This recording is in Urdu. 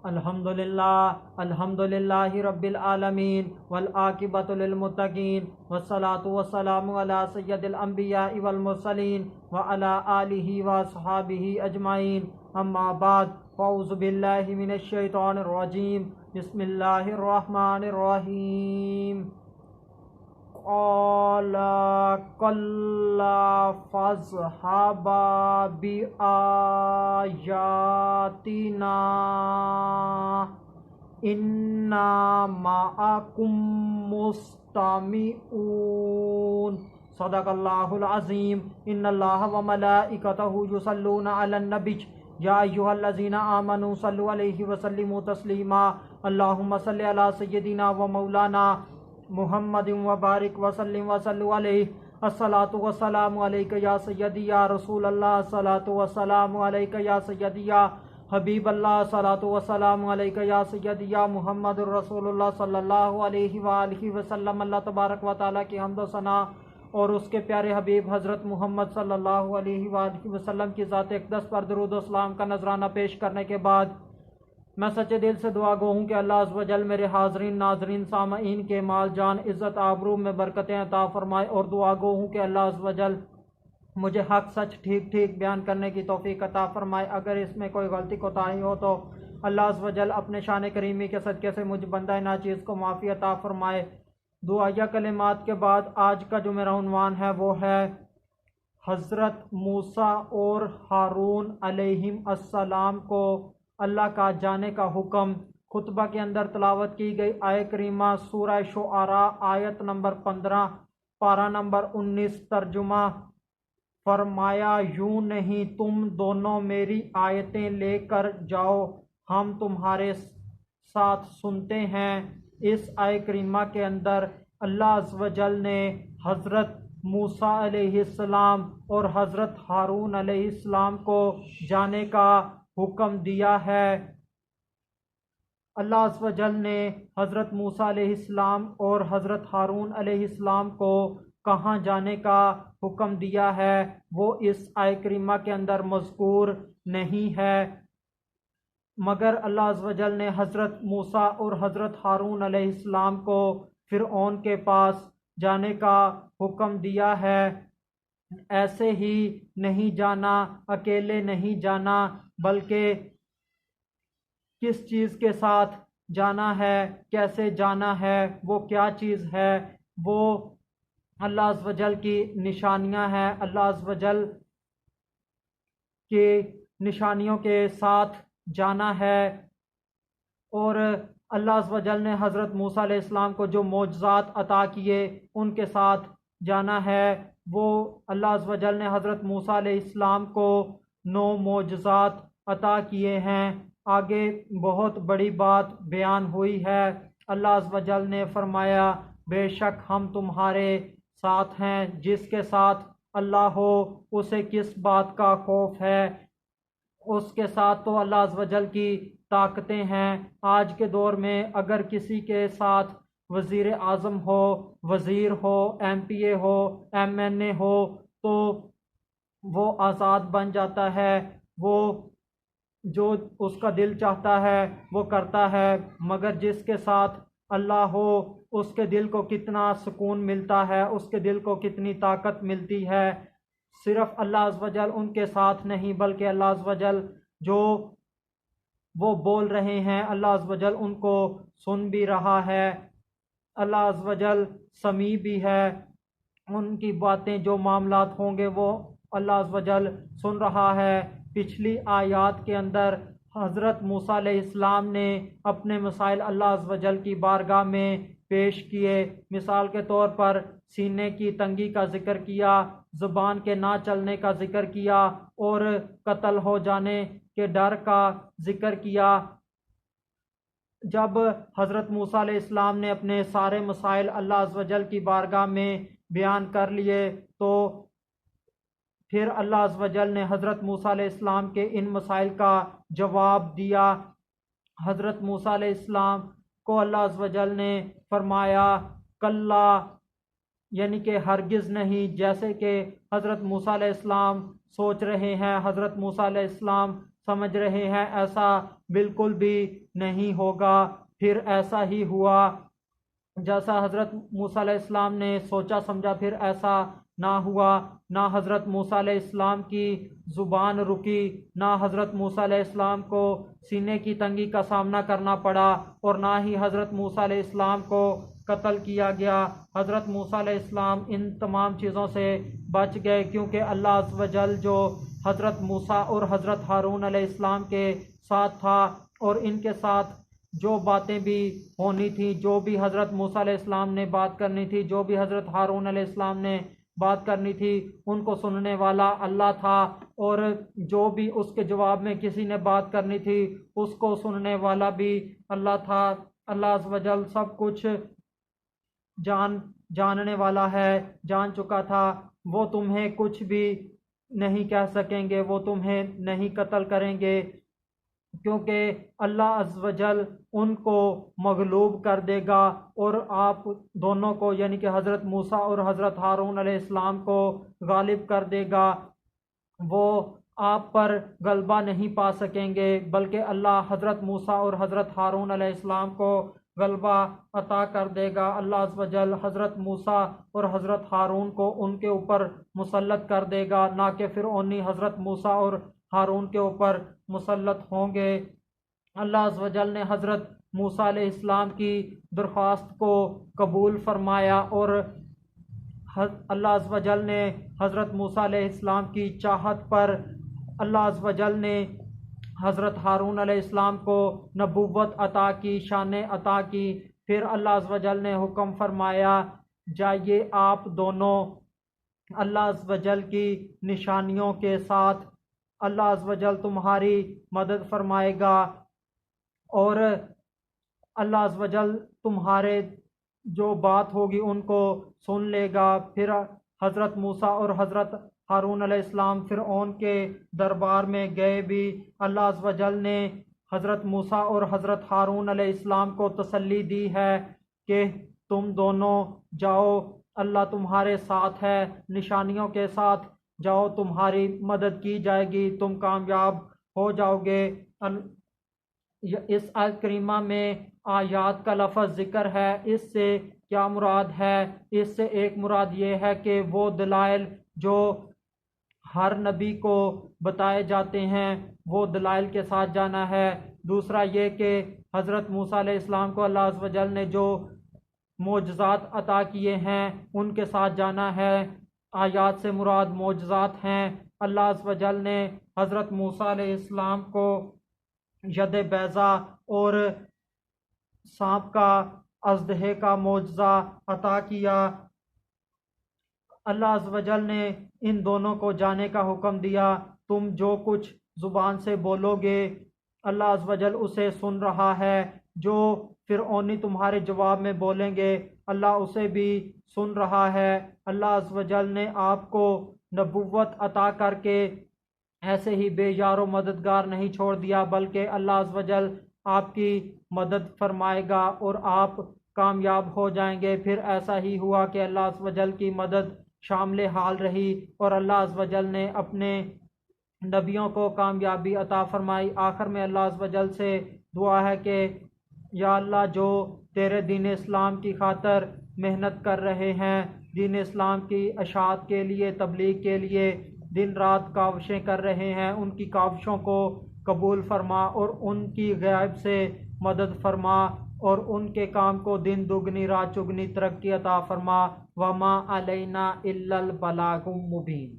الحمد للہ رب العالمین والعاقبۃ للمتقین والصلاة والسلام علی سید الانبیاء والمرسلین وعلی آلہ واصحابہ اجمعین، اما بعد، فاعوذ باللہ من الشیطان الرجیم، بسم اللہ الرحمن الرحیم۔ قال کلا فاذهبا بآیاتنا انا معکم مستمعون۔ صدق اللہ العظیم۔ ان اللہ وملائکتہ یصلون علی النبی یا ایھا الذین آمنوا صلوا علیہ وسلموا تسلیما۔ اللہم صل علی سیدنا و مولانا محمد وبارک وسلم وصلوا علیہ۔ الصلاۃ والسلام علیک یا سیدی یا رسول اللہ، الصلاۃ والسلام علیک یا سیدی یا حبیب اللہ، الصلاۃ والسلام علیک یا سیدی یا محمد رسول اللہ صلی اللہ علیہ وآلہ وسلم۔ اللہ تبارک و تعالیٰ کی حمد و ثنا اور اس کے پیارے حبیب حضرت محمد صلی اللہ علیہ وآلہ وسلم کی ذات اقدس پر درود و سلام کا نذرانہ پیش کرنے کے بعد میں سچے دل سے دعا گو ہوں کہ اللہ عز و جل میرے حاضرین، ناظرین، سامعین کے مال جان عزت آبرو میں برکتیں عطا فرمائے، اور دعا گو ہوں کہ اللہ عز و جل مجھے حق سچ ٹھیک ٹھیک بیان کرنے کی توفیق عطا فرمائے۔ اگر اس میں کوئی غلطی کوتاہی ہو تو اللہ عز و جل اپنے شان کریمی کے صدقے سے مجھ بندہ ناچیز کو معافی عطا فرمائے۔ دعائیہ کلمات کے بعد آج کا جو میرا عنوان ہے وہ ہے حضرت موسیٰ اور ہارون علیہم السلام کو اللہ کا جانے کا حکم۔ خطبہ کے اندر تلاوت کی گئی آیہ کریمہ سورہ شعراء آیت نمبر 15 پارہ نمبر 19۔ ترجمہ فرمایا، یوں نہیں تم دونوں میری آیتیں لے کر جاؤ، ہم تمہارے ساتھ سنتے ہیں۔ اس آیہ کریمہ کے اندر اللہ عز و جل نے حضرت موسیٰ علیہ السلام اور حضرت ہارون علیہ السلام کو جانے کا حکم دیا ہے۔ اللہ عز و جل نے حضرت موسیٰ علیہ السلام اور حضرت ہارون علیہ السلام کو کہاں جانے کا حکم دیا ہے وہ اس آیہ کریمہ کے اندر مذکور نہیں ہے، مگر اللہ عز و جل نے حضرت موسیٰ اور حضرت ہارون علیہ السلام کو فرعون کے پاس جانے کا حکم دیا ہے۔ ایسے ہی نہیں جانا، اکیلے نہیں جانا، بلکہ کس چیز کے ساتھ جانا ہے، کیسے جانا ہے، وہ کیا چیز ہے، وہ اللہ عز و جل کی نشانیاں ہیں۔ اللہ عز و جل کی نشانیوں کے ساتھ جانا ہے، اور اللہ عز و جل نے حضرت موسیٰ علیہ السلام کو جو معجزات عطا کیے ان کے ساتھ جانا ہے۔ وہ اللہ عز و جل نے حضرت موسیٰ علیہ السلام کو 9 معجزات عطا کیے ہیں۔ آگے بہت بڑی بات بیان ہوئی ہے۔ اللہ عز و جل نے فرمایا، بے شک ہم تمہارے ساتھ ہیں، جس کے ساتھ اللہ ہو اسے کس بات کا خوف ہے، اس کے ساتھ تو اللہ عز و جل کی طاقتیں ہیں۔ آج کے دور میں اگر کسی کے ساتھ وزیر اعظم ہو، وزیر ہو، ایم پی اے ہو، ایم این اے ہو تو وہ آزاد بن جاتا ہے، وہ جو اس کا دل چاہتا ہے وہ کرتا ہے، مگر جس کے ساتھ اللہ ہو اس کے دل کو کتنا سکون ملتا ہے، اس کے دل کو کتنی طاقت ملتی ہے۔ صرف اللہ عز و جل ان کے ساتھ نہیں، بلکہ اللہ عز و جل جو وہ بول رہے ہیں اللہ عز و جل ان کو سن بھی رہا ہے۔ اللہ عز و جل سمیع بھی ہے، ان کی باتیں جو معاملات ہوں گے وہ اللہ عز و جل سن رہا ہے۔ پچھلی آیات کے اندر حضرت موسیٰ علیہ السلام نے اپنے مسائل اللہ عز و جل کی بارگاہ میں پیش کیے۔ مثال کے طور پر سینے کی تنگی کا ذکر کیا، زبان کے نہ چلنے کا ذکر کیا، اور قتل ہو جانے کے ڈر کا ذکر کیا۔ جب حضرت موسیٰ علیہ السلام نے اپنے سارے مسائل اللہ عز و جل کی بارگاہ میں بیان کر لیے تو پھر اللہ عز و جل نے حضرت موسیٰ علیہ السلام کے ان مسائل کا جواب دیا۔ حضرت موسیٰ علیہ السلام کو اللہ عز و جل نے فرمایا کلا، یعنی کہ ہرگز نہیں، جیسے کہ حضرت موسیٰ علیہ السلام سوچ رہے ہیں، حضرت موسیٰ علیہ السلام سمجھ رہے ہیں، ایسا بالکل بھی نہیں ہوگا۔ پھر ایسا ہی ہوا جیسا حضرت موسیٰ علیہ السلام نے سوچا سمجھا، پھر ایسا نہ ہوا۔ نہ حضرت موسیٰ علیہ السلام کی زبان رکی، نہ حضرت موسیٰ علیہ السلام کو سینے کی تنگی کا سامنا کرنا پڑا، اور نہ ہی حضرت موسیٰ علیہ السلام کو قتل کیا گیا۔ حضرت موسیٰ علیہ السلام ان تمام چیزوں سے بچ گئے، کیونکہ اللہ عز و جل جو حضرت موسیٰ اور حضرت ہارون علیہ السلام کے ساتھ تھا، اور ان کے ساتھ جو باتیں بھی ہونی تھی، جو بھی حضرت موسیٰ علیہ السلام نے بات کرنی تھی، جو بھی حضرت ہارون علیہ السلام نے بات کرنی تھی، ان کو سننے والا اللہ تھا، اور جو بھی اس کے جواب میں کسی نے بات کرنی تھی اس کو سننے والا بھی اللہ تھا۔ اللہ عز و جل سب کچھ جاننے والا ہے، جان چکا تھا۔ وہ تمہیں کچھ بھی نہیں کہہ سکیں گے، وہ تمہیں نہیں قتل کریں گے، کیونکہ اللہ عز و جل ان کو مغلوب کر دے گا، اور آپ دونوں کو یعنی کہ حضرت موسیٰ اور حضرت ہارون علیہ السلام کو غالب کر دے گا۔ وہ آپ پر غلبہ نہیں پا سکیں گے، بلکہ اللہ حضرت موسیٰ اور حضرت ہارون علیہ السلام کو غلبہ عطا کر دے گا۔ اللہ عز و جل حضرت موسیٰ اور حضرت ہارون کو ان کے اوپر مسلط کر دے گا، نہ کہ فرعونی حضرت موسیٰ اور ہارون کے اوپر مسلط ہوں گے۔ اللہ عز و جل نے حضرت موسیٰ علیہ السلام کی درخواست کو قبول فرمایا، اور اللہ عز و جل نے حضرت موسیٰ علیہ السلام کی چاہت پر اللہ عز و جل نے حضرت ہارون علیہ السلام کو نبوت عطا کی، شان عطا کی۔ پھر اللہ عز و جل نے حکم فرمایا، جائیے آپ دونوں اللہ عز و جل کی نشانیوں کے ساتھ، اللہ عز و جل تمہاری مدد فرمائے گا، اور اللہ عز و جل تمہارے جو بات ہوگی ان کو سن لے گا۔ پھر حضرت موسیٰ اور حضرت ہارون علیہ السلام فرعون کے دربار میں گئے بھی۔ اللہ عز و جل نے حضرت موسیٰ اور حضرت ہارون علیہ السلام کو تسلی دی ہے کہ تم دونوں جاؤ، اللہ تمہارے ساتھ ہے، نشانیوں کے ساتھ جاؤ، تمہاری مدد کی جائے گی، تم کامیاب ہو جاؤ گے۔ اس آیت کریمہ میں آیات کا لفظ ذکر ہے، اس سے کیا مراد ہے؟ اس سے ایک مراد یہ ہے کہ وہ دلائل جو ہر نبی کو بتائے جاتے ہیں وہ دلائل کے ساتھ جانا ہے۔ دوسرا یہ کہ حضرت موسیٰ علیہ السلام کو اللہ عز و جل نے جو معجزات عطا کیے ہیں ان کے ساتھ جانا ہے۔ آیات سے مراد معجزات ہیں۔ اللہ عز و جل نے حضرت موسیٰ علیہ السلام کو ید بیضا اور سانپ کا اژدہے کا معجزہ عطا کیا۔ اللہ عز و جل نے ان دونوں کو جانے کا حکم دیا، تم جو کچھ زبان سے بولو گے اللہ عز و جل اسے سن رہا ہے، جو فرعونی تمہارے جواب میں بولیں گے اللہ اسے بھی سن رہا ہے۔ اللہ عز و جل نے آپ کو نبوت عطا کر کے ایسے ہی بے یار و مددگار نہیں چھوڑ دیا، بلکہ اللہ عز و جل آپ کی مدد فرمائے گا اور آپ کامیاب ہو جائیں گے۔ پھر ایسا ہی ہوا کہ اللہ عز و جل کی مدد شامل حال رہی، اور اللہ عز و جل نے اپنے نبیوں کو کامیابی عطا فرمائی۔ آخر میں اللہ عز و جل سے دعا ہے کہ یا اللہ جو تیرے دین اسلام کی خاطر محنت کر رہے ہیں، دین اسلام کی اشاعت کے لیے، تبلیغ کے لیے دن رات کاوشیں کر رہے ہیں، ان کی کاوشوں کو قبول فرما اور ان کی غیب سے مدد فرما، اور ان کے کام کو دن دگنی رات چگنی ترقی عطا فرما۔ وما علینا الا البلاغ المبین۔